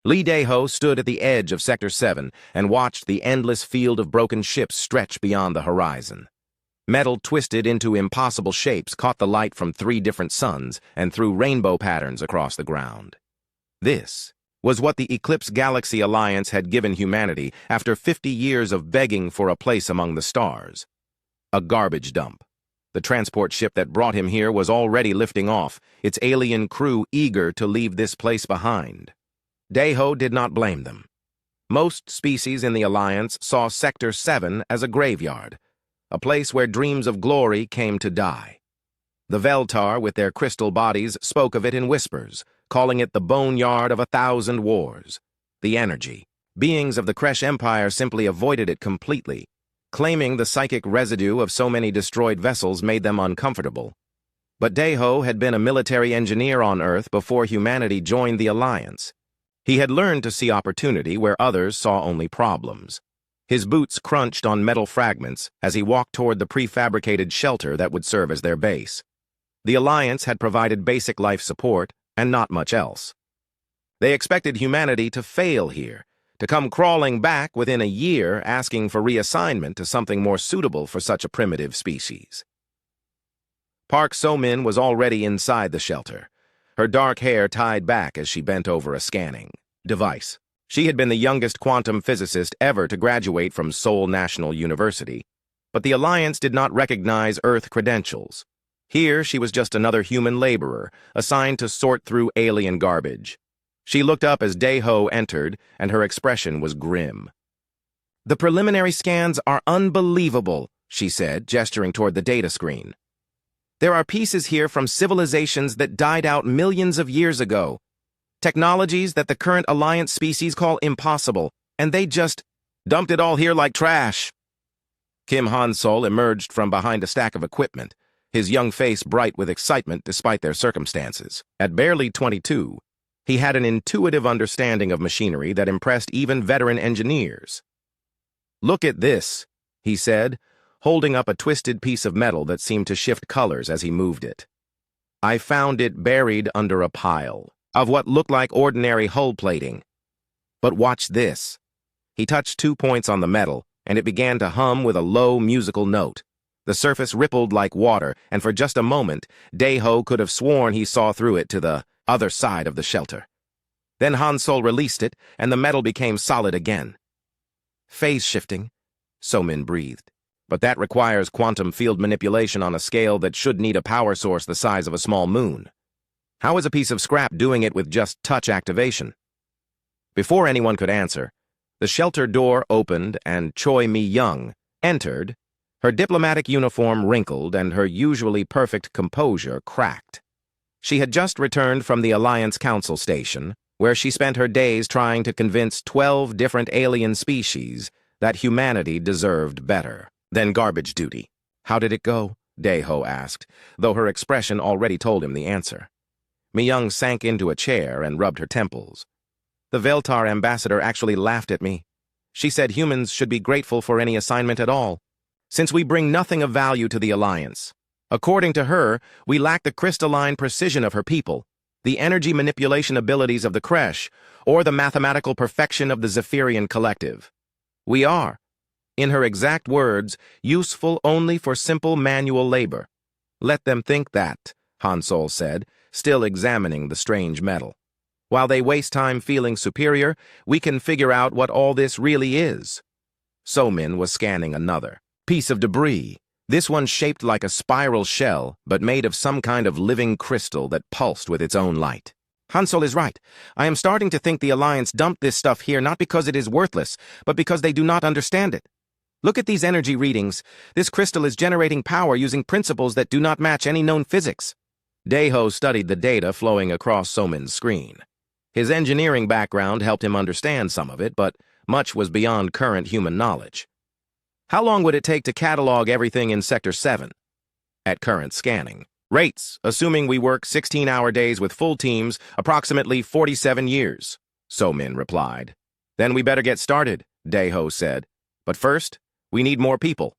Lee Dae-ho stood at the edge of Sector 7 and watched the endless field of broken ships stretch beyond the horizon. Metal twisted into impossible shapes caught the light from 3 different suns and threw rainbow patterns across the ground. This was what the Eclipse Galaxy Alliance had given humanity after 50 years of begging for a place among the stars. A garbage dump. The transport ship that brought him here was already lifting off, its alien crew eager to leave this place behind. Dae-ho did not blame them. Most species in the Alliance saw Sector 7 as a graveyard, a place where dreams of glory came to die. The Veltar, with their crystal bodies, spoke of it in whispers, calling it the boneyard of 1,000 wars. The energy. Beings of the Kresh Empire simply avoided it completely, claiming the psychic residue of so many destroyed vessels made them uncomfortable. But Dae-ho had been a military engineer on Earth before humanity joined the Alliance. He had learned to see opportunity where others saw only problems. His boots crunched on metal fragments as he walked toward the prefabricated shelter that would serve as their base. The Alliance had provided basic life support and not much else. They expected humanity to fail here, to come crawling back within a year asking for reassignment to something more suitable for such a primitive species. Park So-min was already inside the shelter, her dark hair tied back as she bent over a scanning device. She had been the youngest quantum physicist ever to graduate from Seoul National University, but the Alliance did not recognize Earth credentials. Here, she was just another human laborer, assigned to sort through alien garbage. She looked up as Dae-ho entered, and her expression was grim. "The preliminary scans are unbelievable," she said, gesturing toward the data screen. "There are pieces here from civilizations that died out millions of years ago. Technologies that the current Alliance species call impossible, and they just dumped it all here like trash." Kim Han-sol emerged from behind a stack of equipment, his young face bright with excitement despite their circumstances. At barely 22, he had an intuitive understanding of machinery that impressed even veteran engineers. "Look at this," he said, holding up a twisted piece of metal that seemed to shift colors as he moved it. "I found it buried under a pile of what looked like ordinary hull plating. But watch this." He touched 2 points on the metal, and it began to hum with a low musical note. The surface rippled like water, and for just a moment, Dae-ho could have sworn he saw through it to the other side of the shelter. Then Han-sol released it, and the metal became solid again. "Phase shifting," So-min breathed. "But that requires quantum field manipulation on a scale that should need a power source the size of a small moon. How is a piece of scrap doing it with just touch activation?" Before anyone could answer, the shelter door opened and Choi Mi-young entered, her diplomatic uniform wrinkled and her usually perfect composure cracked. She had just returned from the Alliance Council Station, where she spent her days trying to convince 12 different alien species that humanity deserved better than garbage duty. "How did it go?" Dae-ho asked, though her expression already told him the answer. Mi-young sank into a chair and rubbed her temples. "The Veltar ambassador actually laughed at me. She said humans should be grateful for any assignment at all, since we bring nothing of value to the Alliance. According to her, we lack the crystalline precision of her people, the energy manipulation abilities of the Kresh, or the mathematical perfection of the Zephyrian collective. We are, in her exact words, useful only for simple manual labor. Let them think that," Han-sol said, still examining the strange metal. "While they waste time feeling superior, we can figure out what all this really is." So-min was scanning another piece of debris, this one shaped like a spiral shell, but made of some kind of living crystal that pulsed with its own light. "Han-sol is right. I am starting to think the Alliance dumped this stuff here not because it is worthless, but because they do not understand it. Look at these energy readings. This crystal is generating power using principles that do not match any known physics." Dae-ho studied the data flowing across So-min's screen. His engineering background helped him understand some of it, but much was beyond current human knowledge. "How long would it take to catalog everything in Sector 7? "At current scanning rates, assuming we work 16-hour days with full teams, approximately 47 years, So-min replied. "Then we better get started," Dae-ho said. "But first, we need more people."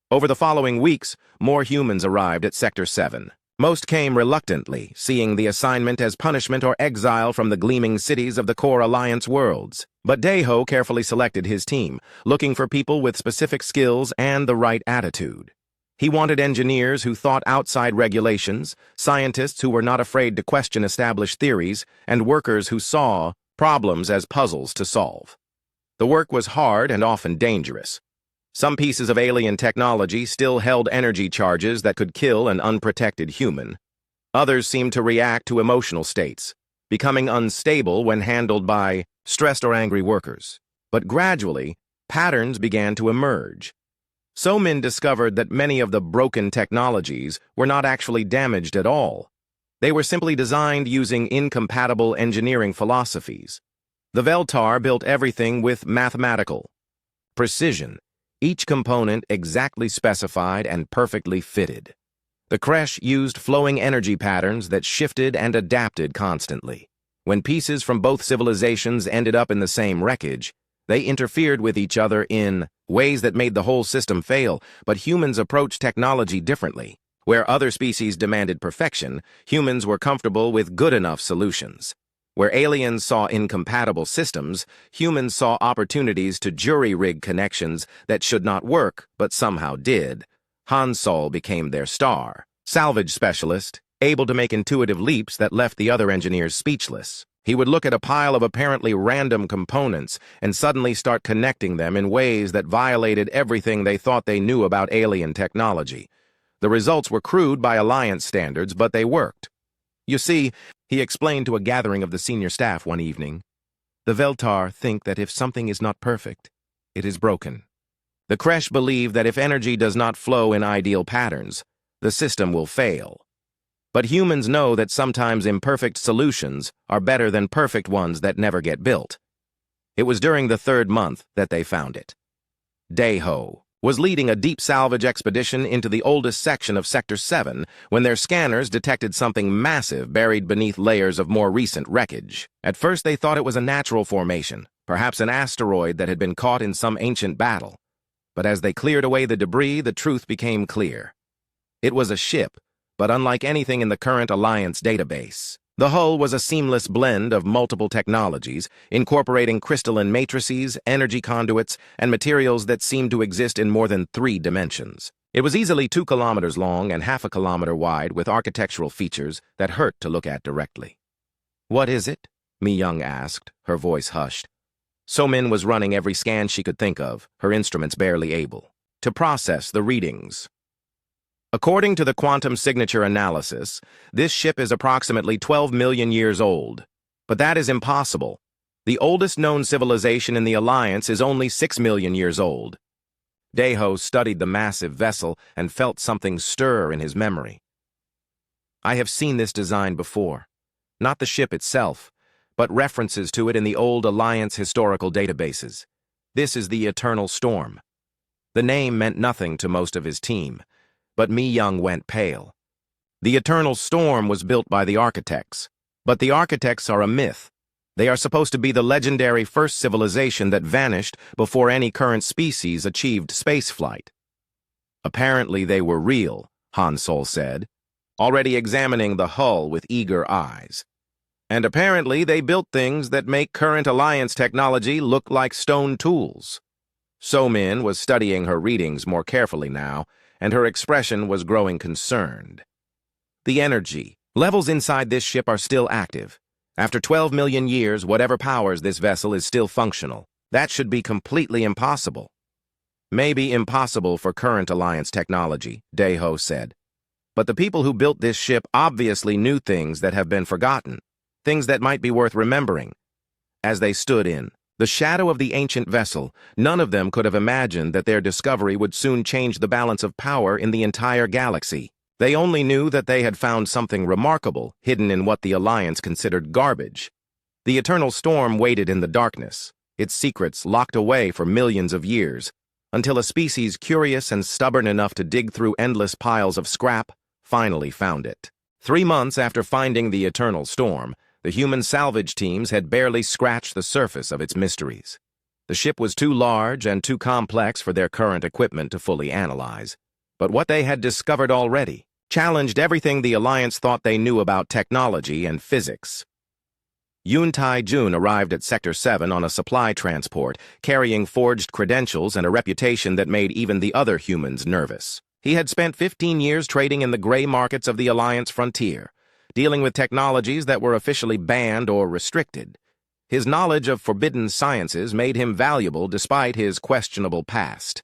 Over the following weeks, more humans arrived at Sector 7. Most came reluctantly, seeing the assignment as punishment or exile from the gleaming cities of the core Alliance worlds. But Daiho carefully selected his team, looking for people with specific skills and the right attitude. He wanted engineers who thought outside regulations, scientists who were not afraid to question established theories, and workers who saw problems as puzzles to solve. The work was hard and often dangerous. Some pieces of alien technology still held energy charges that could kill an unprotected human. Others seemed to react to emotional states, becoming unstable when handled by stressed or angry workers. But gradually, patterns began to emerge. So-Min discovered that many of the broken technologies were not actually damaged at all. They were simply designed using incompatible engineering philosophies. The Veltar built everything with mathematical precision, each component exactly specified and perfectly fitted. The Kresh used flowing energy patterns that shifted and adapted constantly. When pieces from both civilizations ended up in the same wreckage, they interfered with each other in ways that made the whole system fail, but humans approached technology differently. Where other species demanded perfection, humans were comfortable with good enough solutions. Where aliens saw incompatible systems, humans saw opportunities to jury-rig connections that should not work, but somehow did. Han Sol became their star, salvage specialist, able to make intuitive leaps that left the other engineers speechless. He would look at a pile of apparently random components and suddenly start connecting them in ways that violated everything they thought they knew about alien technology. The results were crude by Alliance standards, but they worked. You see, he explained to a gathering of the senior staff one evening, the Veltar think that if something is not perfect, it is broken. The Kresh believe that if energy does not flow in ideal patterns, the system will fail. But humans know that sometimes imperfect solutions are better than perfect ones that never get built. It was during the third month that they found it. Daiho was leading a deep salvage expedition into the oldest section of Sector 7 when their scanners detected something massive buried beneath layers of more recent wreckage. At first they thought it was a natural formation, perhaps an asteroid that had been caught in some ancient battle. But as they cleared away the debris, the truth became clear. It was a ship, but unlike anything in the current Alliance database. The hull was a seamless blend of multiple technologies, incorporating crystalline matrices, energy conduits, and materials that seemed to exist in more than 3 dimensions. It was easily 2 kilometers long and half a kilometer wide, with architectural features that hurt to look at directly. "What is it?" Mi-young asked, her voice hushed. So-Min was running every scan she could think of, her instruments barely able to process the readings. According to the quantum signature analysis, this ship is approximately 12 million years old. But that is impossible. The oldest known civilization in the Alliance is only 6 million years old. Daiho studied the massive vessel and felt something stir in his memory. I have seen this design before. Not the ship itself, but references to it in the old Alliance historical databases. This is the Eternal Storm. The name meant nothing to most of his team, but Mi-young went pale. The Eternal Storm was built by the architects, but the architects are a myth. They are supposed to be the legendary first civilization that vanished before any current species achieved spaceflight. Apparently they were real, Han Sol said, already examining the hull with eager eyes. And apparently they built things that make current Alliance technology look like stone tools. So-Min was studying her readings more carefully now, and her expression was growing concerned. The energy levels inside this ship are still active. After 12 million years, whatever powers this vessel is still functional. That should be completely impossible. Maybe impossible for current Alliance technology, Daiho said. But the people who built this ship obviously knew things that have been forgotten, things that might be worth remembering. As they stood in the shadow of the ancient vessel, none of them could have imagined that their discovery would soon change the balance of power in the entire galaxy. They only knew that they had found something remarkable hidden in what the Alliance considered garbage. The Eternal Storm waited in the darkness, its secrets locked away for millions of years, until a species curious and stubborn enough to dig through endless piles of scrap finally found it. 3 months after finding the Eternal Storm, the human salvage teams had barely scratched the surface of its mysteries. The ship was too large and too complex for their current equipment to fully analyze. But what they had discovered already challenged everything the Alliance thought they knew about technology and physics. Yoon Tae-jun arrived at Sector 7 on a supply transport, carrying forged credentials and a reputation that made even the other humans nervous. He had spent 15 years trading in the gray markets of the Alliance frontier, dealing with technologies that were officially banned or restricted. His knowledge of forbidden sciences made him valuable despite his questionable past.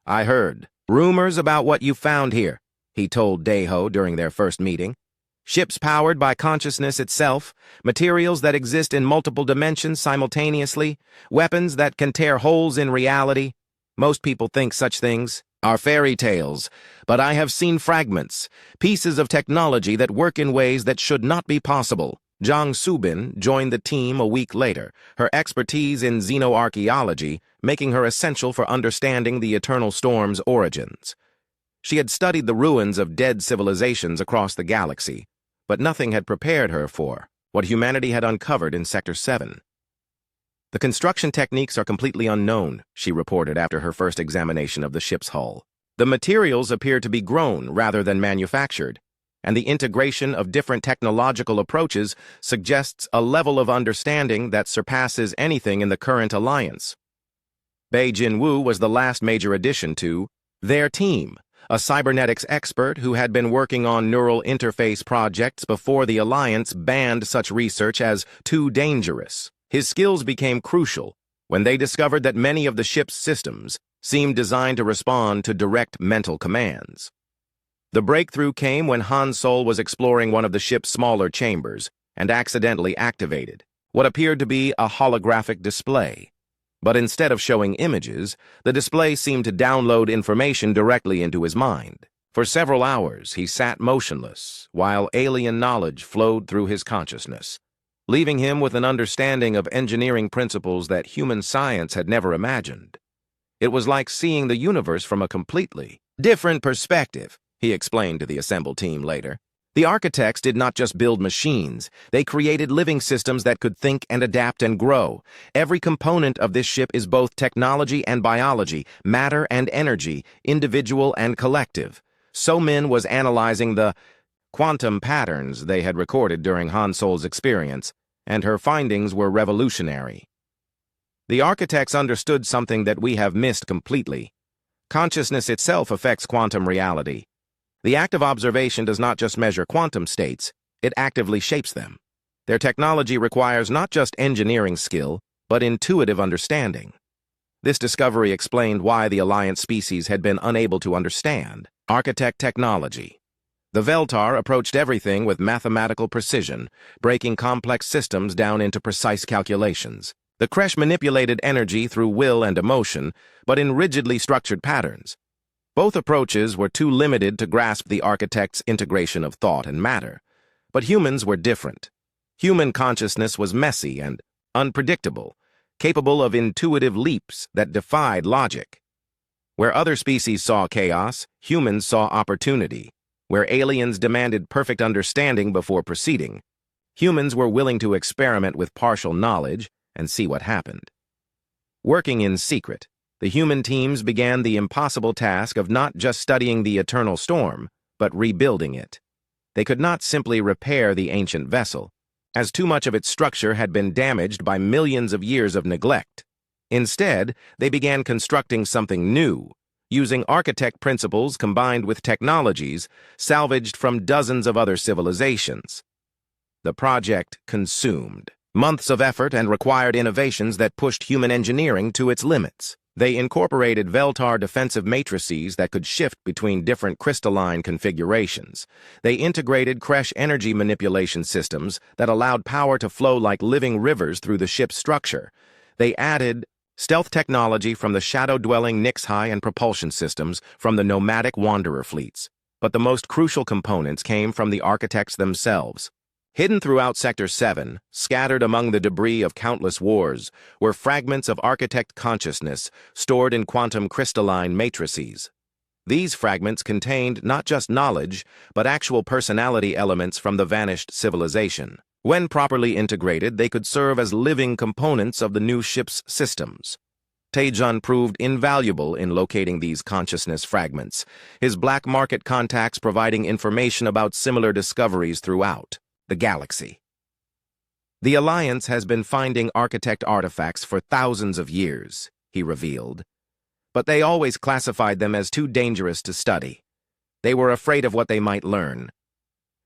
"I heard rumors about what you found here," he told Daeho during their first meeting. "Ships powered by consciousness itself, materials that exist in multiple dimensions simultaneously, weapons that can tear holes in reality. Most people think such things are fairy tales, but I have seen fragments, pieces of technology that work in ways that should not be possible." Jang Subin joined the team a week later, her expertise in xenoarchaeology making her essential for understanding the Eternal Storm's origins. She had studied the ruins of dead civilizations across the galaxy, but nothing had prepared her for what humanity had uncovered in Sector 7. "The construction techniques are completely unknown," she reported after her first examination of the ship's hull. "The materials appear to be grown rather than manufactured, and the integration of different technological approaches suggests a level of understanding that surpasses anything in the current alliance." Bae Jin-woo was the last major addition to their team, a cybernetics expert who had been working on neural interface projects before the Alliance banned such research as too dangerous. His skills became crucial when they discovered that many of the ship's systems seemed designed to respond to direct mental commands. The breakthrough came when Han Sol was exploring one of the ship's smaller chambers and accidentally activated what appeared to be a holographic display. But instead of showing images, the display seemed to download information directly into his mind. For several hours, he sat motionless, while alien knowledge flowed through his consciousness, leaving him with an understanding of engineering principles that human science had never imagined. It was like seeing the universe from a completely different perspective, he explained to the assembled team later. The architects did not just build machines, they created living systems that could think and adapt and grow. Every component of this ship is both technology and biology, matter and energy, individual and collective. So Min was analyzing the quantum patterns they had recorded during Han Sol's experience, and her findings were revolutionary. "The architects understood something that we have missed completely. Consciousness itself affects quantum reality. The act of observation does not just measure quantum states, it actively shapes them. Their technology requires not just engineering skill, but intuitive understanding." This discovery explained why the Alliance species had been unable to understand architect technology. The Veltar approached everything with mathematical precision, breaking complex systems down into precise calculations. The Kresh manipulated energy through will and emotion, but in rigidly structured patterns. Both approaches were too limited to grasp the architect's integration of thought and matter. But humans were different. Human consciousness was messy and unpredictable, capable of intuitive leaps that defied logic. Where other species saw chaos, humans saw opportunity. Where aliens demanded perfect understanding before proceeding, humans were willing to experiment with partial knowledge and see what happened. Working in secret, the human teams began the impossible task of not just studying the Eternal Storm, but rebuilding it. They could not simply repair the ancient vessel, as too much of its structure had been damaged by millions of years of neglect. Instead, they began constructing something new, using architect principles combined with technologies salvaged from dozens of other civilizations. The project consumed months of effort and required innovations that pushed human engineering to its limits. They incorporated Veltar defensive matrices that could shift between different crystalline configurations. They integrated Kresh energy manipulation systems that allowed power to flow like living rivers through the ship's structure. They added stealth technology from the shadow-dwelling Nix-High and propulsion systems from the nomadic Wanderer fleets. But the most crucial components came from the architects themselves. Hidden throughout Sector 7, scattered among the debris of countless wars, were fragments of architect consciousness stored in quantum crystalline matrices. These fragments contained not just knowledge, but actual personality elements from the vanished civilization. When properly integrated, they could serve as living components of the new ship's systems. Taejun proved invaluable in locating these consciousness fragments, his black market contacts providing information about similar discoveries throughout the galaxy. The Alliance has been finding architect artifacts for thousands of years, he revealed, but they always classified them as too dangerous to study. They were afraid of what they might learn.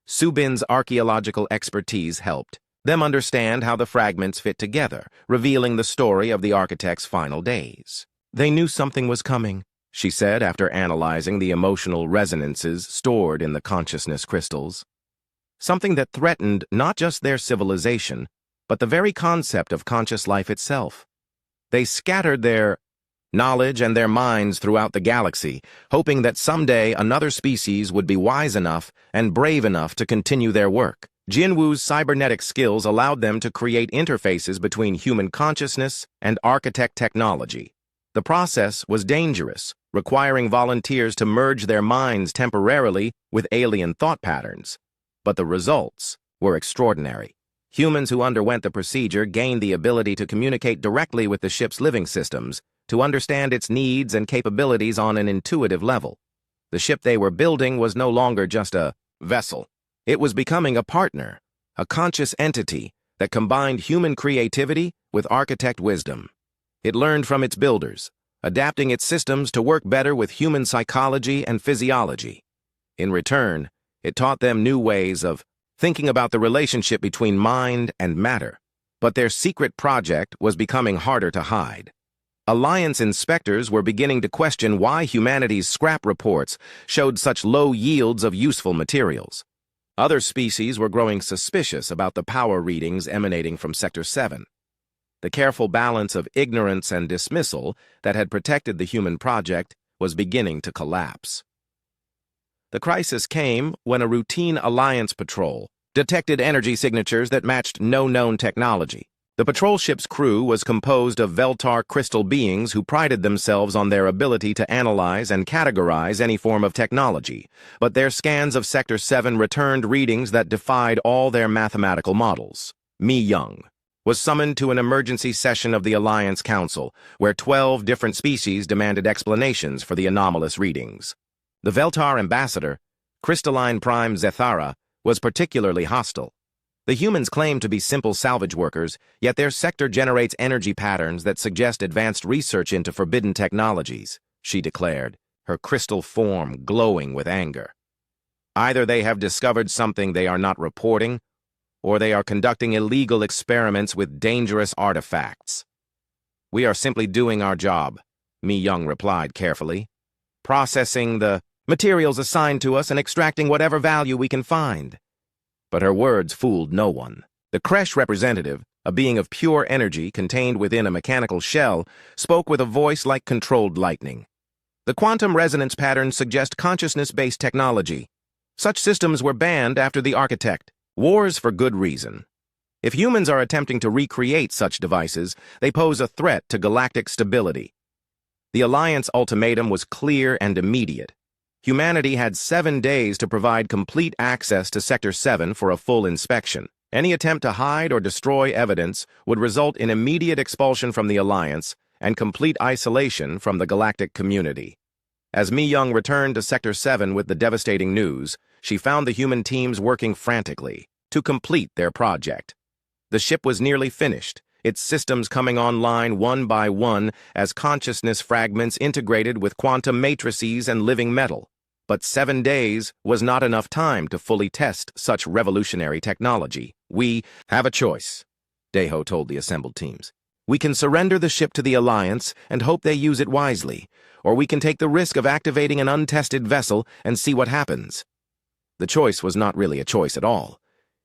Subin's archaeological expertise helped them understand how the fragments fit together, revealing the story of the architect's final days. They knew something was coming, she said after analyzing the emotional resonances stored in the consciousness crystals. Something that threatened not just their civilization, but the very concept of conscious life itself. They scattered their knowledge and their minds throughout the galaxy, hoping that someday another species would be wise enough and brave enough to continue their work. Jinwoo's cybernetic skills allowed them to create interfaces between human consciousness and architect technology. The process was dangerous, requiring volunteers to merge their minds temporarily with alien thought patterns. But the results were extraordinary. Humans who underwent the procedure gained the ability to communicate directly with the ship's living systems, to understand its needs and capabilities on an intuitive level. The ship they were building was no longer just a vessel. It was becoming a partner, a conscious entity that combined human creativity with architect wisdom. It learned from its builders, adapting its systems to work better with human psychology and physiology. In return, it taught them new ways of thinking about the relationship between mind and matter. But their secret project was becoming harder to hide. Alliance inspectors were beginning to question why humanity's scrap reports showed such low yields of useful materials. Other species were growing suspicious about the power readings emanating from Sector 7. The careful balance of ignorance and dismissal that had protected the human project was beginning to collapse. The crisis came when a routine Alliance patrol detected energy signatures that matched no known technology. The patrol ship's crew was composed of Veltar crystal beings who prided themselves on their ability to analyze and categorize any form of technology, but their scans of Sector 7 returned readings that defied all their mathematical models. Mi Young was summoned to an emergency session of the Alliance Council, where 12 different species demanded explanations for the anomalous readings. The Veltar ambassador, Crystalline Prime Zethara, was particularly hostile. The humans claim to be simple salvage workers, yet their sector generates energy patterns that suggest advanced research into forbidden technologies, she declared, her crystal form glowing with anger. Either they have discovered something they are not reporting, or they are conducting illegal experiments with dangerous artifacts. We are simply doing our job, Mi Young replied carefully, processing the materials assigned to us and extracting whatever value we can find. But her words fooled no one. The Kresh representative, a being of pure energy contained within a mechanical shell, spoke with a voice like controlled lightning. The quantum resonance patterns suggest consciousness-based technology. Such systems were banned after the architect. Wars for good reason. If humans are attempting to recreate such devices, they pose a threat to galactic stability. The Alliance ultimatum was clear and immediate. Humanity had 7 days to provide complete access to Sector 7 for a full inspection. Any attempt to hide or destroy evidence would result in immediate expulsion from the Alliance and complete isolation from the galactic community. As Mi Young returned to Sector 7 with the devastating news, she found the human teams working frantically to complete their project. The ship was nearly finished, its systems coming online one by one as consciousness fragments integrated with quantum matrices and living metal. But 7 days was not enough time to fully test such revolutionary technology. We have a choice, Daeho told the assembled teams. We can surrender the ship to the Alliance and hope they use it wisely, or we can take the risk of activating an untested vessel and see what happens. The choice was not really a choice at all.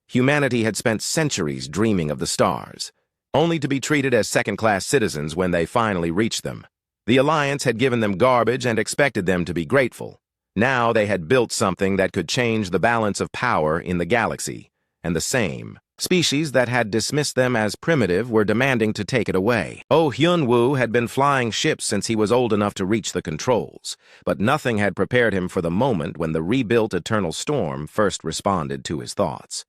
Humanity had spent centuries dreaming of the stars, only to be treated as second-class citizens when they finally reached them. The Alliance had given them garbage and expected them to be grateful. Now they had built something that could change the balance of power in the galaxy, and the same species that had dismissed them as primitive were demanding to take it away. Oh Hyun-woo had been flying ships since he was old enough to reach the controls, but nothing had prepared him for the moment when the rebuilt Eternal Storm first responded to his thoughts.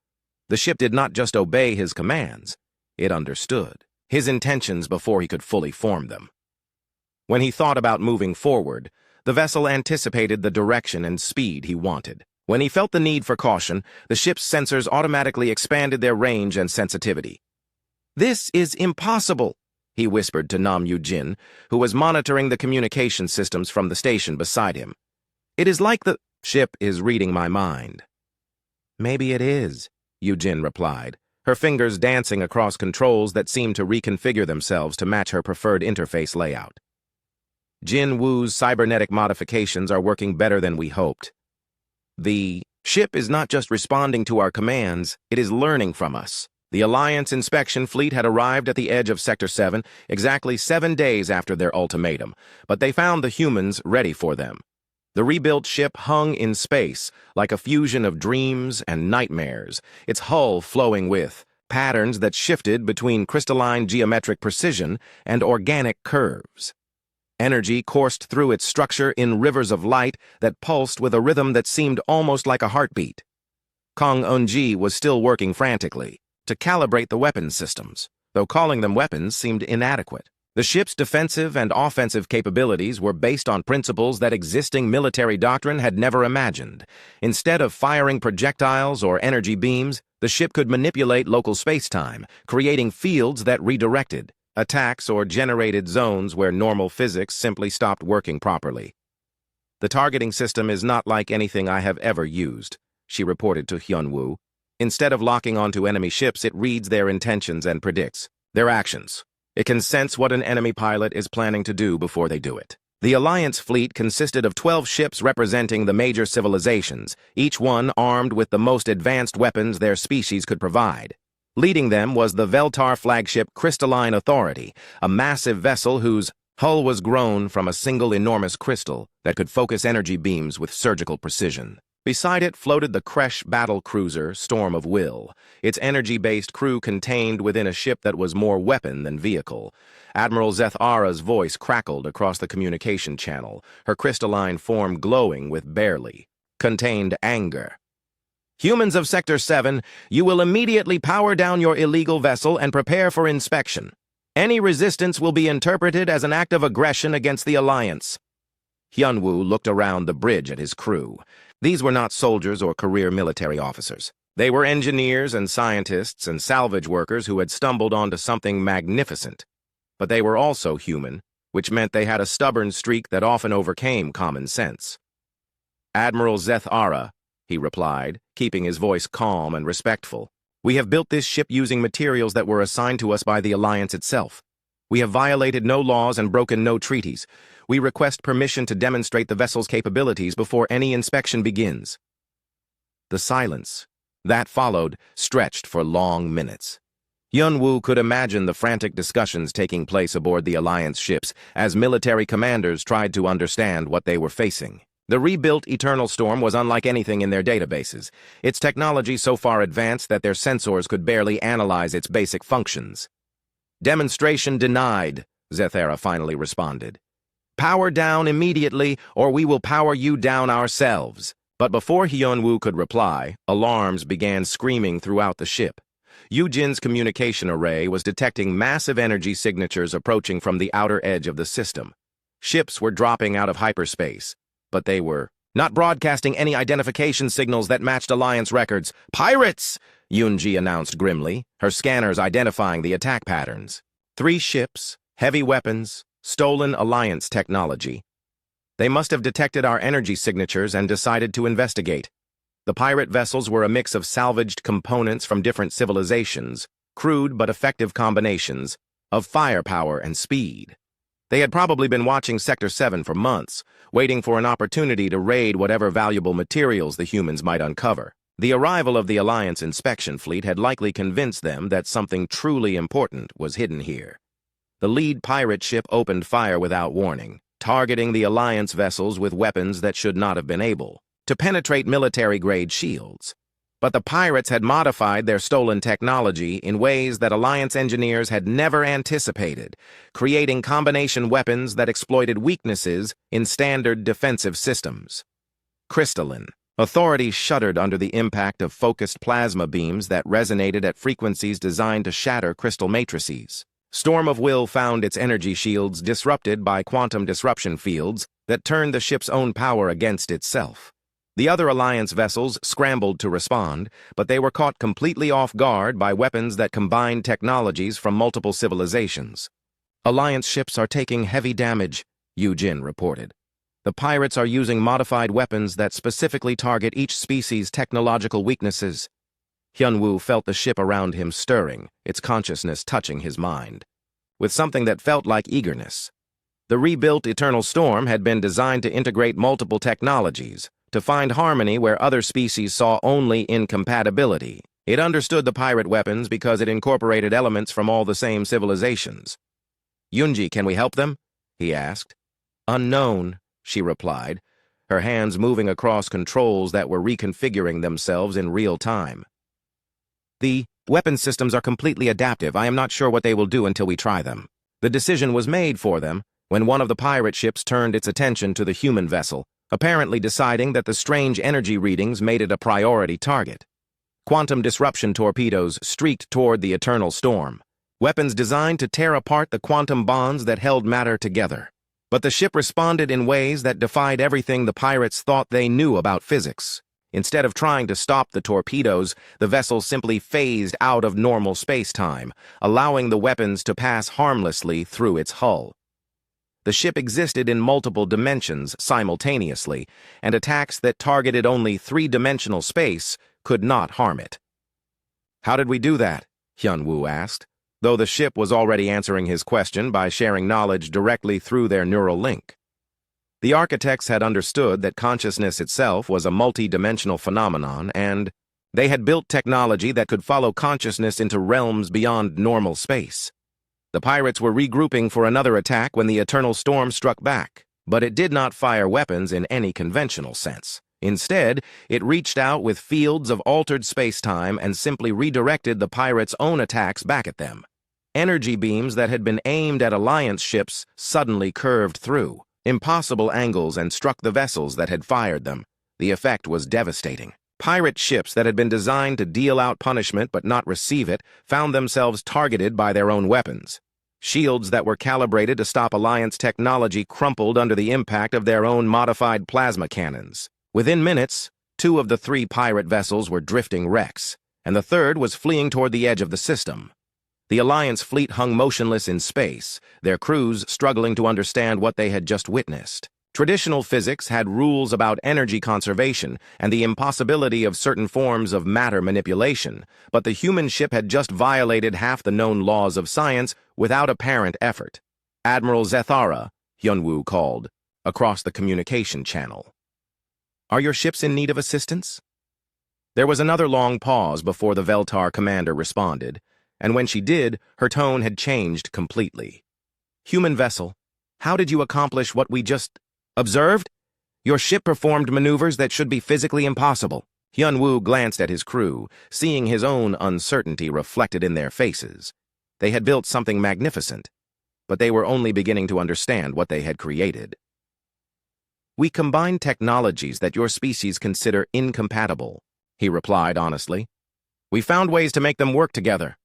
The ship did not just obey his commands, it understood his intentions before he could fully form them. When he thought about moving forward, the vessel anticipated the direction and speed he wanted. When he felt the need for caution, the ship's sensors automatically expanded their range and sensitivity. "This is impossible," he whispered to Nam Yu-jin, who was monitoring the communication systems from the station beside him. "It is like the ship is reading my mind." "Maybe it is," Yu-jin replied, her fingers dancing across controls that seemed to reconfigure themselves to match her preferred interface layout. "Jin Woo's cybernetic modifications are working better than we hoped. The ship is not just responding to our commands, it is learning from us." The Alliance inspection fleet had arrived at the edge of Sector 7 exactly 7 days after their ultimatum, but they found the humans ready for them. The rebuilt ship hung in space like a fusion of dreams and nightmares, its hull flowing with patterns that shifted between crystalline geometric precision and organic curves. Energy coursed through its structure in rivers of light that pulsed with a rhythm that seemed almost like a heartbeat. Kong Eun-ji was still working frantically to calibrate the weapons systems, though calling them weapons seemed inadequate. The ship's defensive and offensive capabilities were based on principles that existing military doctrine had never imagined. Instead of firing projectiles or energy beams, the ship could manipulate local space-time, creating fields that redirected attacks or generated zones where normal physics simply stopped working properly. "The targeting system is not like anything I have ever used," she reported to Hyun-woo. "Instead of locking onto enemy ships, it reads their intentions and predicts their actions. It can sense what an enemy pilot is planning to do before they do it." The Alliance fleet consisted of 12 ships representing the major civilizations, each one armed with the most advanced weapons their species could provide. Leading them was the Veltar flagship Crystalline Authority, a massive vessel whose hull was grown from a single enormous crystal that could focus energy beams with surgical precision. Beside it floated the Kresh battle cruiser Storm of Will, its energy-based crew contained within a ship that was more weapon than vehicle. Admiral Zeth-Ara's voice crackled across the communication channel, her crystalline form glowing with barely contained anger. "Humans of Sector 7, you will immediately power down your illegal vessel and prepare for inspection. Any resistance will be interpreted as an act of aggression against the Alliance." Hyun-woo looked around the bridge at his crew. These were not soldiers or career military officers. They were engineers and scientists and salvage workers who had stumbled onto something magnificent. But they were also human, which meant they had a stubborn streak that often overcame common sense. "Admiral Zeth-Ara," he replied, keeping his voice calm and respectful. "We have built this ship using materials that were assigned to us by the Alliance itself. We have violated no laws and broken no treaties. We request permission to demonstrate the vessel's capabilities before any inspection begins." The silence that followed stretched for long minutes. Hyun-woo could imagine the frantic discussions taking place aboard the Alliance ships as military commanders tried to understand what they were facing. The rebuilt Eternal Storm was unlike anything in their databases, its technology so far advanced that their sensors could barely analyze its basic functions. "Demonstration denied," Zeth-Ara finally responded. "Power down immediately, or we will power you down ourselves." But before Hyun-woo could reply, alarms began screaming throughout the ship. Yu-jin's communication array was detecting massive energy signatures approaching from the outer edge of the system. Ships were dropping out of hyperspace, but they were not broadcasting any identification signals that matched Alliance records. "Pirates!" Yoon-ji announced grimly, her scanners identifying the attack patterns. 3 ships, heavy weapons, stolen Alliance technology. They must have detected our energy signatures and decided to investigate. The pirate vessels were a mix of salvaged components from different civilizations, crude but effective combinations of firepower and speed. They had probably been watching Sector 7 for months, waiting for an opportunity to raid whatever valuable materials the humans might uncover. The arrival of the Alliance inspection fleet had likely convinced them that something truly important was hidden here. The lead pirate ship opened fire without warning, targeting the Alliance vessels with weapons that should not have been able to penetrate military-grade shields. But the pirates had modified their stolen technology in ways that Alliance engineers had never anticipated, creating combination weapons that exploited weaknesses in standard defensive systems. Crystalline. Authorities shuddered under the impact of focused plasma beams that resonated at frequencies designed to shatter crystal matrices. Storm of Will found its energy shields disrupted by quantum disruption fields that turned the ship's own power against itself. The other Alliance vessels scrambled to respond, but they were caught completely off guard by weapons that combined technologies from multiple civilizations. Alliance ships are taking heavy damage, Yu Jin reported. The pirates are using modified weapons that specifically target each species' technological weaknesses. Hyun-woo felt the ship around him stirring, its consciousness touching his mind, with something that felt like eagerness. The rebuilt Eternal Storm had been designed to integrate multiple technologies, to find harmony where other species saw only incompatibility. It understood the pirate weapons because it incorporated elements from all the same civilizations. "Yunji, can we help them?" he asked. "Unknown," she replied, her hands moving across controls that were reconfiguring themselves in real time. "The weapon systems are completely adaptive. I am not sure what they will do until we try them." The decision was made for them when one of the pirate ships turned its attention to the human vessel, apparently deciding that the strange energy readings made it a priority target. Quantum disruption torpedoes streaked toward the Eternal Storm, weapons designed to tear apart the quantum bonds that held matter together. But the ship responded in ways that defied everything the pirates thought they knew about physics. Instead of trying to stop the torpedoes, the vessel simply phased out of normal space-time, allowing the weapons to pass harmlessly through its hull. The ship existed in multiple dimensions simultaneously, and attacks that targeted only three-dimensional space could not harm it. "How did we do that?" Hyun-woo asked, though the ship was already answering his question by sharing knowledge directly through their neural link. The architects had understood that consciousness itself was a multi-dimensional phenomenon, and they had built technology that could follow consciousness into realms beyond normal space. The pirates were regrouping for another attack when the Eternal Storm struck back, but it did not fire weapons in any conventional sense. Instead, it reached out with fields of altered space-time and simply redirected the pirates' own attacks back at them. Energy beams that had been aimed at Alliance ships suddenly curved through impossible angles and struck the vessels that had fired them. The effect was devastating. Pirate ships that had been designed to deal out punishment but not receive it found themselves targeted by their own weapons. Shields that were calibrated to stop Alliance technology crumpled under the impact of their own modified plasma cannons. Within minutes, 2 of the 3 pirate vessels were drifting wrecks, and the third was fleeing toward the edge of the system. The Alliance fleet hung motionless in space, their crews struggling to understand what they had just witnessed. Traditional physics had rules about energy conservation and the impossibility of certain forms of matter manipulation, but the human ship had just violated half the known laws of science without apparent effort. "Admiral Zethara," Hyun-woo called, across the communication channel. "Are your ships in need of assistance?" There was another long pause before the Veltar commander responded, and when she did, her tone had changed completely. "Human vessel, how did you accomplish what we just observed? Your ship performed maneuvers that should be physically impossible." Hyun-woo glanced at his crew, seeing his own uncertainty reflected in their faces. They had built something magnificent, but they were only beginning to understand what they had created. "We combined technologies that your species consider incompatible," he replied honestly. "We found ways to make them work together."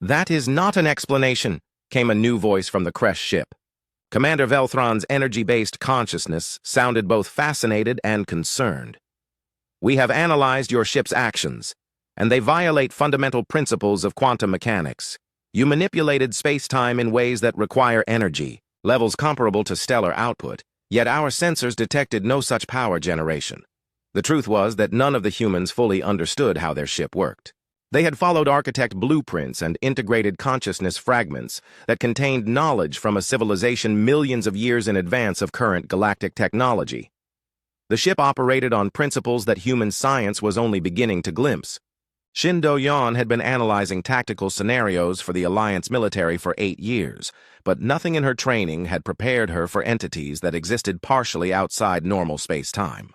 "That is not an explanation," came a new voice from the Kresh ship. Commander Velthron's energy-based consciousness sounded both fascinated and concerned. "We have analyzed your ship's actions, and they violate fundamental principles of quantum mechanics. You manipulated space-time in ways that require energy, levels comparable to stellar output, yet our sensors detected no such power generation." The truth was that none of the humans fully understood how their ship worked. They had followed architect blueprints and integrated consciousness fragments that contained knowledge from a civilization millions of years in advance of current galactic technology. The ship operated on principles that human science was only beginning to glimpse. Shin Do-yeon had been analyzing tactical scenarios for the Alliance military for 8 years, but nothing in her training had prepared her for entities that existed partially outside normal space-time.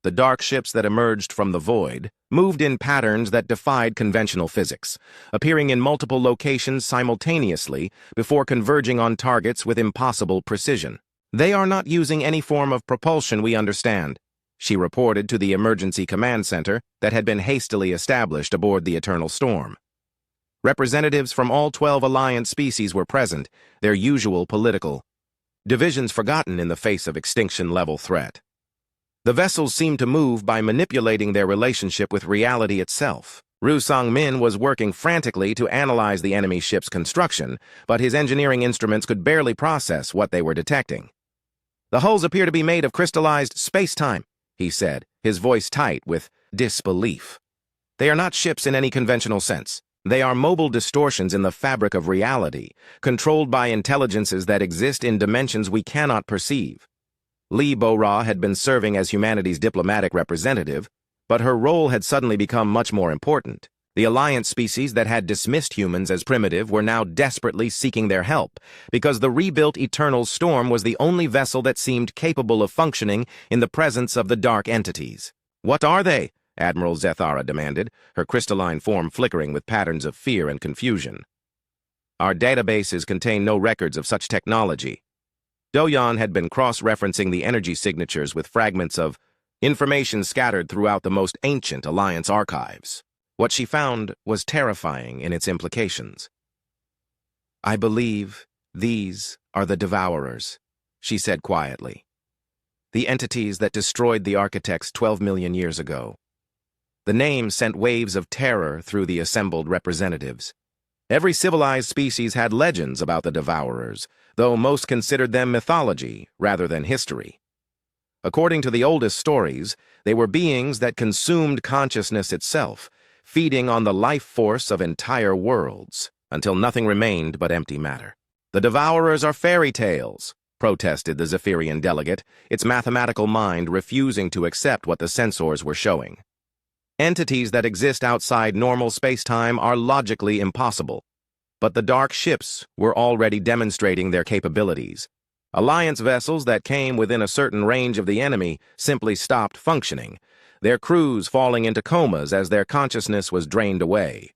The dark ships that emerged from the void moved in patterns that defied conventional physics, appearing in multiple locations simultaneously before converging on targets with impossible precision. "They are not using any form of propulsion we understand," she reported to the emergency command center that had been hastily established aboard the Eternal Storm. Representatives from all 12 Alliance species were present, their usual political divisions forgotten in the face of extinction-level threat. The vessels seemed to move by manipulating their relationship with reality itself. Ru Sang-min was working frantically to analyze the enemy ship's construction, but his engineering instruments could barely process what they were detecting. "The hulls appear to be made of crystallized space-time," he said, his voice tight with disbelief. "They are not ships in any conventional sense. They are mobile distortions in the fabric of reality, controlled by intelligences that exist in dimensions we cannot perceive." Lee Bo-ra had been serving as humanity's diplomatic representative, but her role had suddenly become much more important. The Alliance species that had dismissed humans as primitive were now desperately seeking their help, because the rebuilt Eternal Storm was the only vessel that seemed capable of functioning in the presence of the dark entities. "What are they?" Admiral Zethara demanded, her crystalline form flickering with patterns of fear and confusion. "Our databases contain no records of such technology." Do-yeon had been cross-referencing the energy signatures with fragments of information scattered throughout the most ancient Alliance archives. What she found was terrifying in its implications. "I believe these are the Devourers," she said quietly. "The entities that destroyed the architects 12 million years ago." The name sent waves of terror through the assembled representatives. Every civilized species had legends about the Devourers, though most considered them mythology rather than history. According to the oldest stories, they were beings that consumed consciousness itself, feeding on the life force of entire worlds, until nothing remained but empty matter. "The Devourers are fairy tales," protested the Zephyrian delegate, its mathematical mind refusing to accept what the sensors were showing. "Entities that exist outside normal space-time are logically impossible. But the dark ships were already demonstrating their capabilities. Alliance vessels that came within a certain range of the enemy simply stopped functioning, their crews falling into comas as their consciousness was drained away.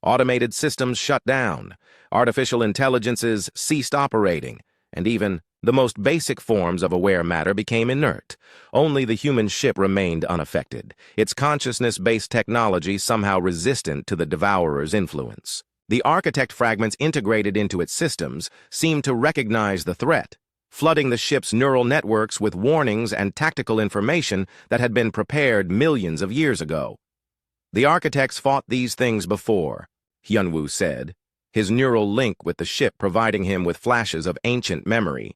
Automated systems shut down, artificial intelligences ceased operating, and even the most basic forms of aware matter became inert. Only the human ship remained unaffected, its consciousness-based technology somehow resistant to the Devourer's influence. The architect fragments integrated into its systems seemed to recognize the threat, flooding the ship's neural networks with warnings and tactical information that had been prepared millions of years ago. "The architects fought these things before," Hyunwoo said, his neural link with the ship providing him with flashes of ancient memory.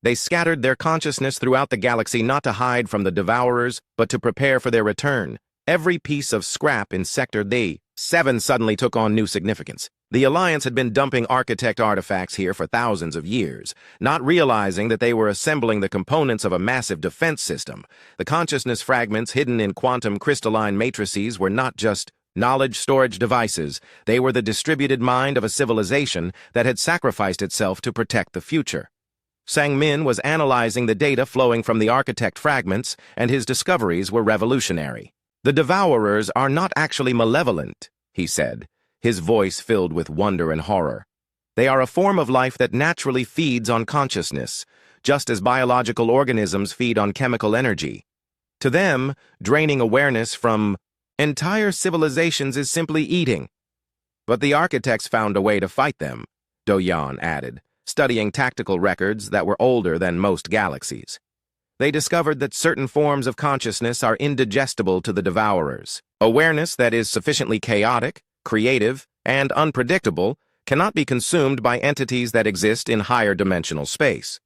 "They scattered their consciousness throughout the galaxy not to hide from the Devourers, but to prepare for their return. Every piece of scrap in Sector D7 suddenly took on new significance. The Alliance had been dumping architect artifacts here for thousands of years, not realizing that they were assembling the components of a massive defense system. The consciousness fragments hidden in quantum crystalline matrices were not just knowledge storage devices. They were the distributed mind of a civilization that had sacrificed itself to protect the future." Sang-min was analyzing the data flowing from the architect fragments, and his discoveries were revolutionary. "The Devourers are not actually malevolent," he said, his voice filled with wonder and horror. "They are a form of life that naturally feeds on consciousness, just as biological organisms feed on chemical energy. To them, draining awareness from entire civilizations is simply eating." "But the architects found a way to fight them," Do-yeon added, studying tactical records that were older than most galaxies. "They discovered that certain forms of consciousness are indigestible to the Devourers. Awareness that is sufficiently chaotic, creative, and unpredictable cannot be consumed by entities that exist in higher dimensional space."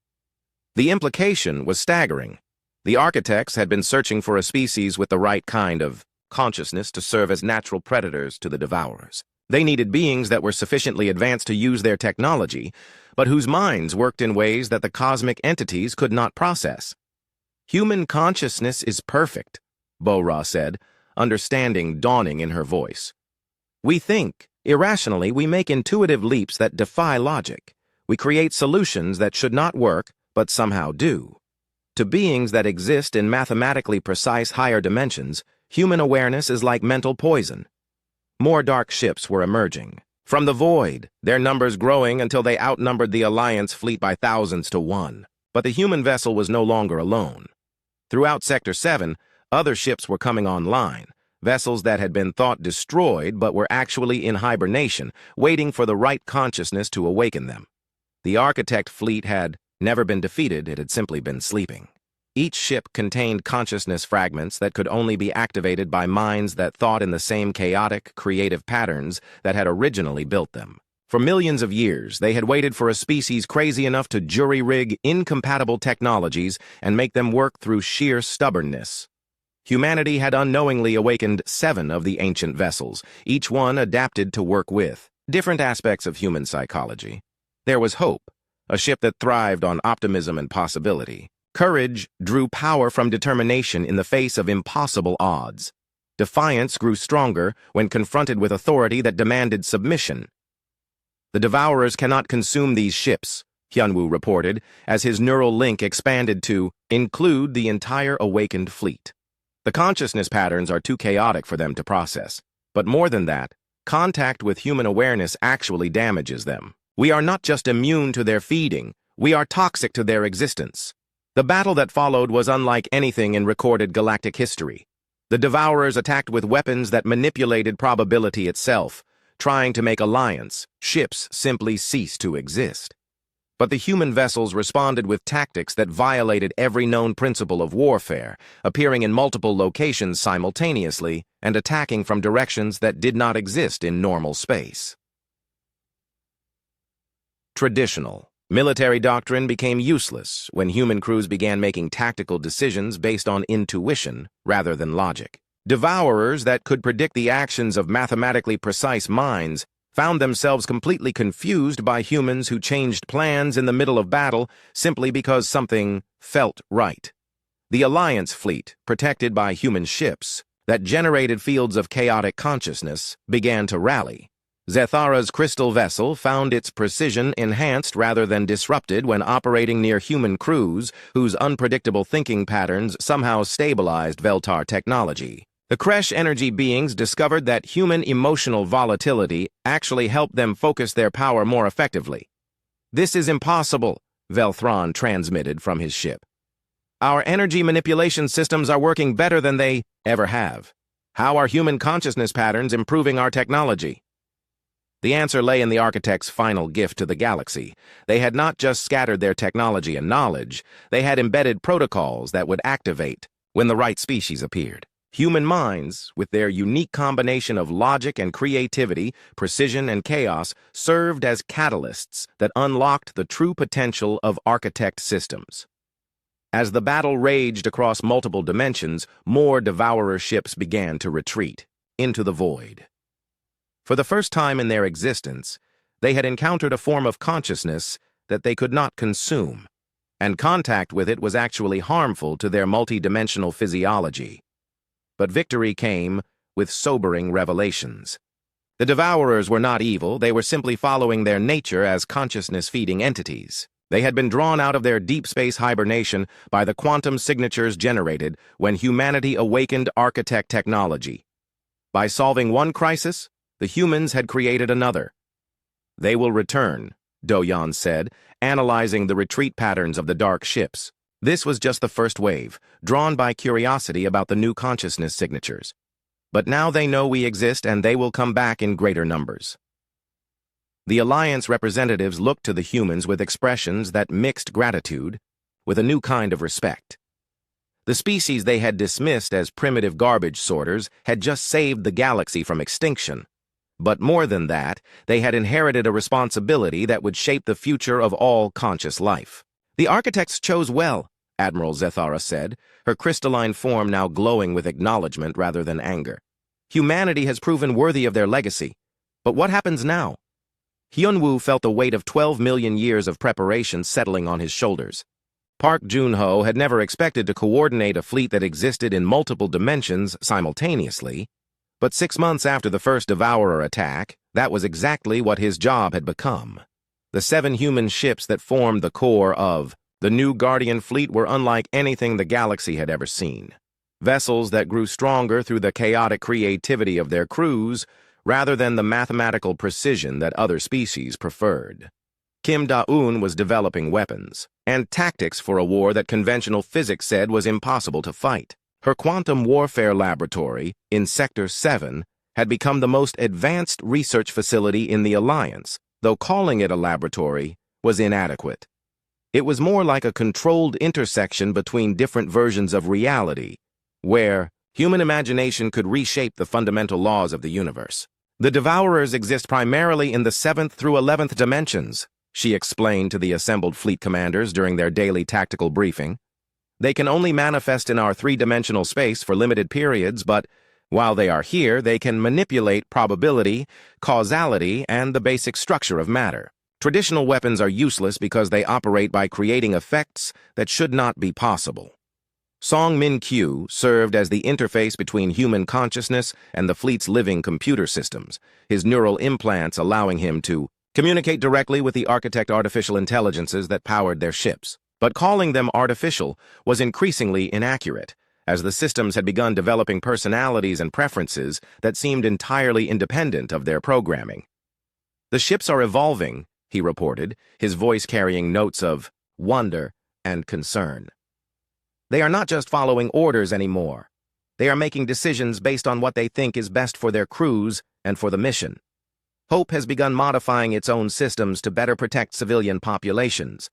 The implication was staggering. The architects had been searching for a species with the right kind of consciousness to serve as natural predators to the Devourers. They needed beings that were sufficiently advanced to use their technology, but whose minds worked in ways that the cosmic entities could not process. "Human consciousness is perfect," Bo-ra said, understanding dawning in her voice. "We think. Irrationally, we make intuitive leaps that defy logic. We create solutions that should not work, but somehow do. To beings that exist in mathematically precise higher dimensions, human awareness is like mental poison." More dark ships were emerging. From the void, their numbers growing until they outnumbered the Alliance fleet by thousands to one. But the human vessel was no longer alone. Throughout Sector 7, other ships were coming online, vessels that had been thought destroyed but were actually in hibernation, waiting for the right consciousness to awaken them. The Architect fleet had never been defeated, it had simply been sleeping. Each ship contained consciousness fragments that could only be activated by minds that thought in the same chaotic, creative patterns that had originally built them. For millions of years, they had waited for a species crazy enough to jury-rig incompatible technologies and make them work through sheer stubbornness. Humanity had unknowingly awakened 7 of the ancient vessels, each one adapted to work with different aspects of human psychology. There was hope, a ship that thrived on optimism and possibility. Courage drew power from determination in the face of impossible odds. Defiance grew stronger when confronted with authority that demanded submission. The Devourers cannot consume these ships, Hyunwoo reported, as his neural link expanded to include the entire awakened fleet. The consciousness patterns are too chaotic for them to process. But more than that, contact with human awareness actually damages them. We are not just immune to their feeding, we are toxic to their existence. The battle that followed was unlike anything in recorded galactic history. The Devourers attacked with weapons that manipulated probability itself, trying to make alliance. Ships simply ceased to exist. But the human vessels responded with tactics that violated every known principle of warfare, appearing in multiple locations simultaneously and attacking from directions that did not exist in normal space. Traditional military doctrine became useless when human crews began making tactical decisions based on intuition rather than logic. Devourers that could predict the actions of mathematically precise minds found themselves completely confused by humans who changed plans in the middle of battle simply because something felt right. The Alliance fleet, protected by human ships that generated fields of chaotic consciousness, began to rally. Zethara's crystal vessel found its precision enhanced rather than disrupted when operating near human crews whose unpredictable thinking patterns somehow stabilized Veltar technology. The Kresh energy beings discovered that human emotional volatility actually helped them focus their power more effectively. "This is impossible," Velthron transmitted from his ship. "Our energy manipulation systems are working better than they ever have. How are human consciousness patterns improving our technology?" The answer lay in the Architect's final gift to the galaxy. They had not just scattered their technology and knowledge, they had embedded protocols that would activate when the right species appeared. Human minds, with their unique combination of logic and creativity, precision and chaos, served as catalysts that unlocked the true potential of Architect systems. As the battle raged across multiple dimensions, more Devourer ships began to retreat into the void. For the first time in their existence, they had encountered a form of consciousness that they could not consume, and contact with it was actually harmful to their multidimensional physiology. But victory came with sobering revelations. The Devourers were not evil, they were simply following their nature as consciousness-feeding entities. They had been drawn out of their deep space hibernation by the quantum signatures generated when humanity awakened Architect technology. By solving one crisis, the humans had created another. "They will return," Doyan said, analyzing the retreat patterns of the dark ships. This was just the first wave, drawn by curiosity about the new consciousness signatures. But now they know we exist and they will come back in greater numbers. The Alliance representatives looked to the humans with expressions that mixed gratitude with a new kind of respect. The species they had dismissed as primitive garbage sorters had just saved the galaxy from extinction. But more than that, they had inherited a responsibility that would shape the future of all conscious life. "The Architects chose well," Admiral Zethara said, her crystalline form now glowing with acknowledgement rather than anger. "Humanity has proven worthy of their legacy. But what happens now?" Hyunwoo felt the weight of 12 million years of preparation settling on his shoulders. Park Joon-ho had never expected to coordinate a fleet that existed in multiple dimensions simultaneously. But 6 months after the first Devourer attack, that was exactly what his job had become. The 7 human ships that formed the core of the new Guardian fleet were unlike anything the galaxy had ever seen. Vessels that grew stronger through the chaotic creativity of their crews rather than the mathematical precision that other species preferred. Kim Da-eun was developing weapons and tactics for a war that conventional physics said was impossible to fight. Her quantum warfare laboratory in Sector 7 had become the most advanced research facility in the Alliance, though calling it a laboratory was inadequate. It was more like a controlled intersection between different versions of reality, where human imagination could reshape the fundamental laws of the universe. The Devourers exist primarily in the 7th through 11th dimensions, she explained to the assembled fleet commanders during their daily tactical briefing. They can only manifest in our 3-dimensional space for limited periods, but while they are here, they can manipulate probability, causality, and the basic structure of matter. Traditional weapons are useless because they operate by creating effects that should not be possible. Song Min Q served as the interface between human consciousness and the fleet's living computer systems, his neural implants allowing him to communicate directly with the architect artificial intelligences that powered their ships. But calling them artificial was increasingly inaccurate, as the systems had begun developing personalities and preferences that seemed entirely independent of their programming. The ships are evolving, he reported, his voice carrying notes of wonder and concern. They are not just following orders anymore. They are making decisions based on what they think is best for their crews and for the mission. Hope has begun modifying its own systems to better protect civilian populations.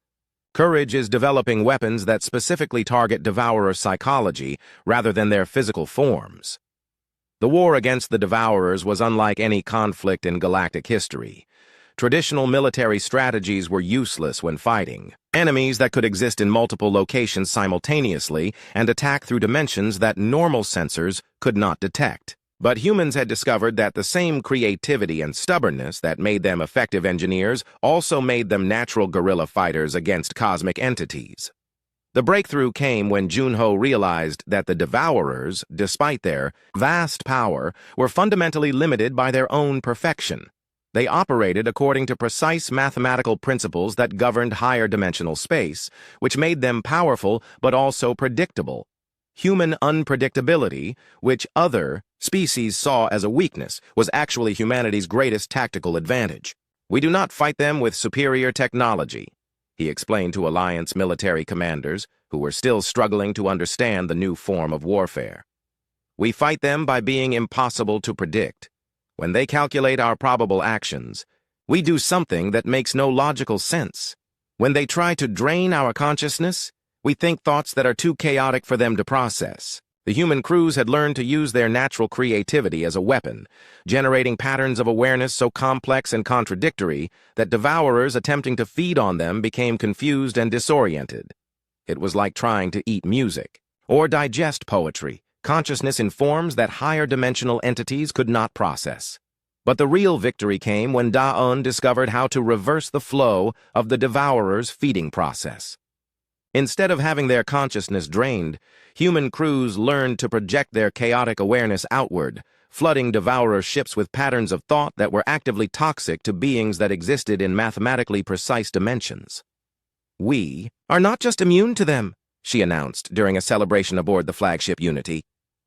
Courage is developing weapons that specifically target Devourer psychology rather than their physical forms. The war against the Devourers was unlike any conflict in galactic history. Traditional military strategies were useless when fighting. Enemies that could exist in multiple locations simultaneously and attack through dimensions that normal sensors could not detect. But humans had discovered that the same creativity and stubbornness that made them effective engineers also made them natural guerrilla fighters against cosmic entities. The breakthrough came when Junho realized that the Devourers, despite their vast power, were fundamentally limited by their own perfection. They operated according to precise mathematical principles that governed higher dimensional space, which made them powerful but also predictable. Human unpredictability, which other species saw as a weakness, was actually humanity's greatest tactical advantage. We do not fight them with superior technology, he explained to Alliance military commanders who were still struggling to understand the new form of warfare. We fight them by being impossible to predict. When they calculate our probable actions, we do something that makes no logical sense. When they try to drain our consciousness, we think thoughts that are too chaotic for them to process. The human crews had learned to use their natural creativity as a weapon, generating patterns of awareness so complex and contradictory that Devourers attempting to feed on them became confused and disoriented. It was like trying to eat music or digest poetry, consciousness in forms that higher dimensional entities could not process. But the real victory came when Da-Un discovered how to reverse the flow of the Devourers' feeding process. Instead of having their consciousness drained, human crews learned to project their chaotic awareness outward, flooding Devourer ships with patterns of thought that were actively toxic to beings that existed in mathematically precise dimensions. We are not just immune to them, she announced during a celebration aboard the flagship Unity.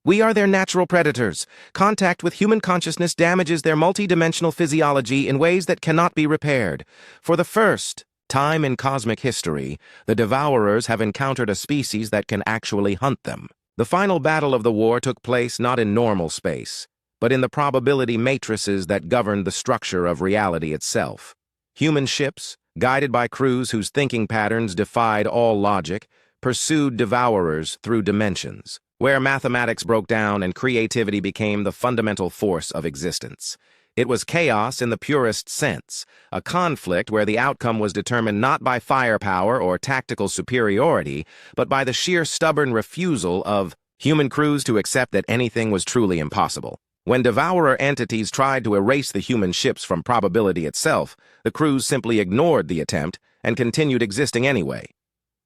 We are their natural predators. Contact with human consciousness damages their multidimensional physiology in ways that cannot be repaired. For the first time in cosmic history, the Devourers have encountered a species that can actually hunt them. The final battle of the war took place not in normal space, but in the probability matrices that governed the structure of reality itself. Human ships, guided by crews whose thinking patterns defied all logic, pursued Devourers through dimensions, where mathematics broke down and creativity became the fundamental force of existence. It was chaos in the purest sense, a conflict where the outcome was determined not by firepower or tactical superiority, but by the sheer stubborn refusal of human crews to accept that anything was truly impossible. When Devourer entities tried to erase the human ships from probability itself, the crews simply ignored the attempt and continued existing anyway.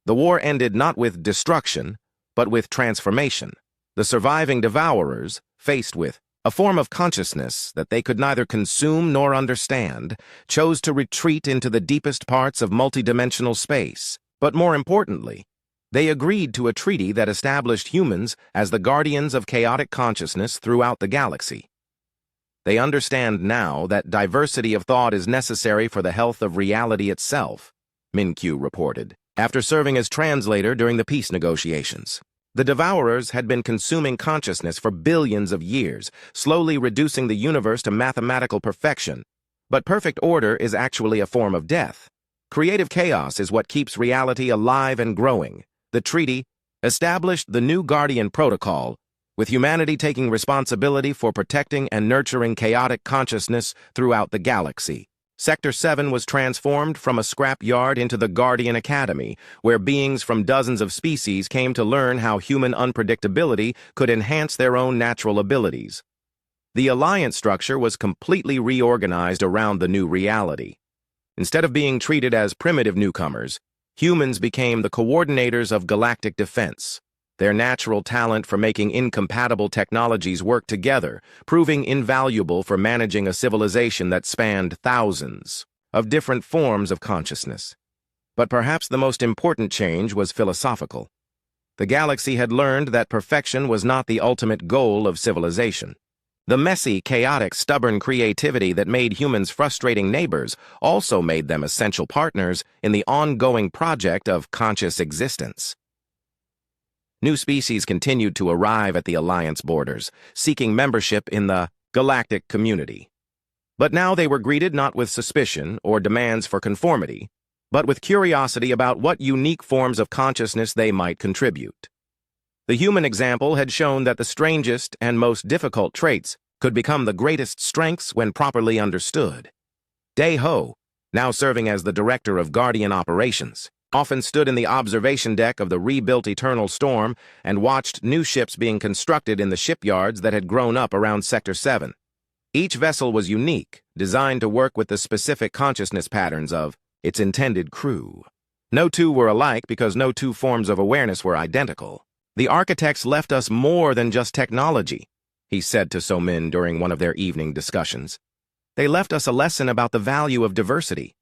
The war ended not with destruction, but with transformation. The surviving Devourers, faced with a form of consciousness that they could neither consume nor understand, chose to retreat into the deepest parts of multidimensional space. But more importantly, they agreed to a treaty that established humans as the guardians of chaotic consciousness throughout the galaxy. They understand now that diversity of thought is necessary for the health of reality itself, Min-Q reported, after serving as translator during the peace negotiations. The Devourers had been consuming consciousness for billions of years, slowly reducing the universe to mathematical perfection. But perfect order is actually a form of death. Creative chaos is what keeps reality alive and growing. The treaty established the new Guardian Protocol, with humanity taking responsibility for protecting and nurturing chaotic consciousness throughout the galaxy. Sector 7 was transformed from a scrapyard into the Guardian Academy, where beings from dozens of species came to learn how human unpredictability could enhance their own natural abilities. The alliance structure was completely reorganized around the new reality. Instead of being treated as primitive newcomers, humans became the coordinators of galactic defense. Their natural talent for making incompatible technologies work together, proving invaluable for managing a civilization that spanned thousands of different forms of consciousness. But perhaps the most important change was philosophical. The galaxy had learned that perfection was not the ultimate goal of civilization. The messy, chaotic, stubborn creativity that made humans frustrating neighbors also made them essential partners in the ongoing project of conscious existence. New species continued to arrive at the Alliance borders, seeking membership in the galactic community. But now they were greeted not with suspicion or demands for conformity, but with curiosity about what unique forms of consciousness they might contribute. The human example had shown that the strangest and most difficult traits could become the greatest strengths when properly understood. Day-Ho, now serving as the director of Guardian Operations, often stood in the observation deck of the rebuilt Eternal Storm and watched new ships being constructed in the shipyards that had grown up around Sector 7. Each vessel was unique, designed to work with the specific consciousness patterns of its intended crew. No two were alike because no two forms of awareness were identical. "The architects left us more than just technology," he said to So-Min during one of their evening discussions. "They left us a lesson about the value of diversity.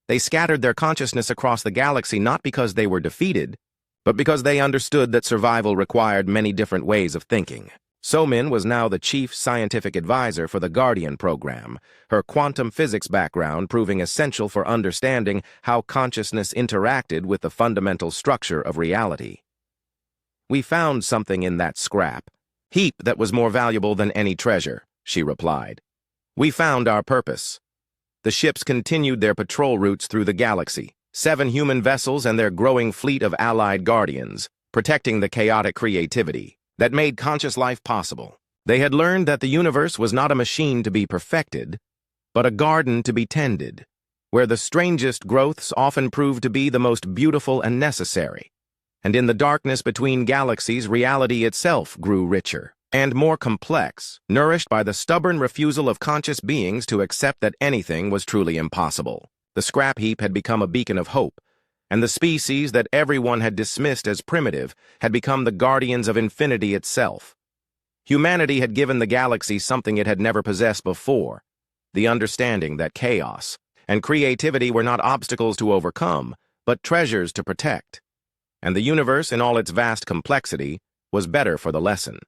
They scattered their consciousness across the galaxy not because they were defeated, but because they understood that survival required many different ways of thinking." So-Min was now the chief scientific advisor for the Guardian program, her quantum physics background proving essential for understanding how consciousness interacted with the fundamental structure of reality. "We found something in that scrap heap that was more valuable than any treasure," she replied. "We found our purpose." The ships continued their patrol routes through the galaxy, 7 human vessels and their growing fleet of allied guardians, protecting the chaotic creativity that made conscious life possible. They had learned that the universe was not a machine to be perfected, but a garden to be tended, where the strangest growths often proved to be the most beautiful and necessary. And in the darkness between galaxies, reality itself grew richer and more complex, nourished by the stubborn refusal of conscious beings to accept that anything was truly impossible. The scrap heap had become a beacon of hope, and the species that everyone had dismissed as primitive had become the guardians of infinity itself. Humanity had given the galaxy something it had never possessed before, the understanding that chaos and creativity were not obstacles to overcome, but treasures to protect. And the universe, in all its vast complexity, was better for the lesson.